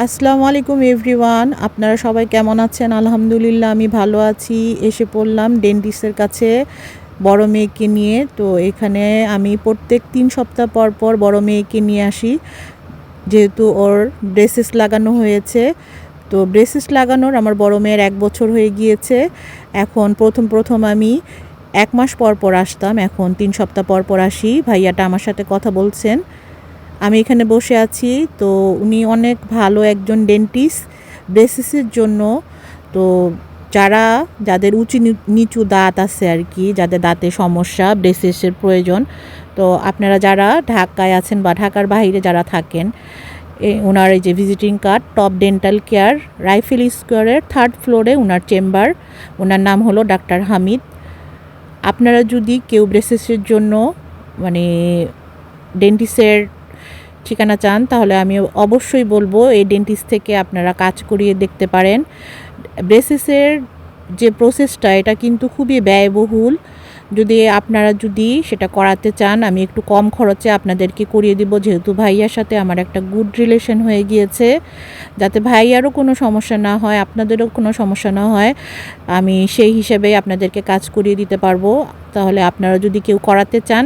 আসসালামু আলাইকুম এভরিওয়ান, আপনারা সবাই কেমন আছেন? আলহামদুলিল্লাহ আমি ভালো আছি। এসে পড়লাম ডেন্টিস্টের কাছে বড় মেয়েকে নিয়ে। তো এখানে আমি প্রত্যেক 3 সপ্তাহ পর পর বড় মেয়েকে নিয়ে আসি, যেহেতু ওর ব্রেসেস লাগানো হয়েছে। তো ব্রেসেস লাগানোর আমার বড় মেয়ের 1 বছর হয়ে গিয়েছে। এখন প্রথম আমি 1 মাস পর পর আসতাম, এখন 3 সপ্তাহ পর পর আসি। ভাইয়াটা আমার সাথে কথা বলছেন, আমি এখানে বসে আছি। তো উনি অনেক ভালো একজন ডেন্টিস্ট ব্রেসেসের জন্য। তো যাদের উঁচু নিচু দাঁত আছে আর কি, যাদের দাঁতে সমস্যা, ব্রেসেসের প্রয়োজন। তো আপনারা যারা ঢাকায় আছেন বা ঢাকার বাইরে যারা থাকেন, ওনার এই যে visiting card, top dental care, rifle স্কোয়ারের 3rd ফ্লোরে ওনার চেম্বার। ওনার নাম হলো ডাক্তার হামিদ। আপনারা যদি কেউ ব্রেসেসের জন্য মানে ডেন্টিস্টের ঠিকানা চান, তাহলে আমি অবশ্যই বলবো এই ডেন্টিস্ট থেকে আপনারা কাজ করিয়ে দেখতে পারেন। ব্রেসেসের যে প্রসেসটা, এটা কিন্তু খুবই ব্যয়বহুল। আপনারা যদি সেটা করাতে চান, আমি একটু কম খরচে আপনাদেরকে করিয়ে দিব, যেহেতু ভাইয়ার সাথে আমার একটা গুড রিলেশন হয়ে গিয়েছে। যাতে ভাইয়ারও কোনো সমস্যা না হয়, আপনাদেরও কোনো সমস্যা না হয়, আমি সেই হিসেবে আপনাদেরকে কাজ করিয়ে দিতে পারবো। তাহলে আপনারা যদি কেউ করাতে চান,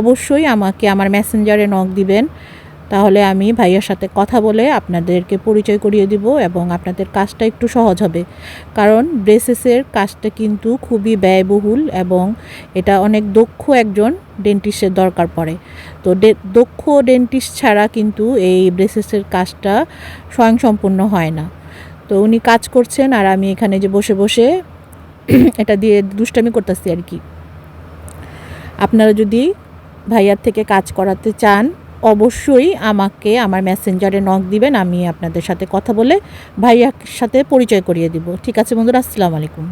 অবশ্যই আমাকে আমার মেসেঞ্জারে নক দিবেন, তাহলে আমি ভাইয়ার সাথে কথা বলে আপনাদেরকে পরিচয় করিয়ে দিব এবং আপনাদের কাজটা একটু সহজ হবে। কারণ ব্রেসেসের কাজটা কিন্তু খুবই ব্যয়বহুল এবং এটা অনেক দক্ষ একজন ডেন্টিস্টের দরকার পড়ে। তো দক্ষ ডেন্টিস্ট ছাড়া কিন্তু এই ব্রেসেসের কাজটা স্বয়ংসম্পূর্ণ হয় না। তো উনি কাজ করছেন আর আমি এখানে যে বসে বসে এটা দিয়ে দুষ্টামি করতেছি আর কি। আপনারা যদি ভাইয়ার থেকে কাজ করাতে চান, অবশ্যই আমাকে আমার মেসেঞ্জারে নক দিবেন, আমি আপনাদের সাথে কথা বলে ভাইয়ার সাথে পরিচয় করিয়ে দিব। ঠিক আছে বন্ধুরা, আসসালামু আলাইকুম।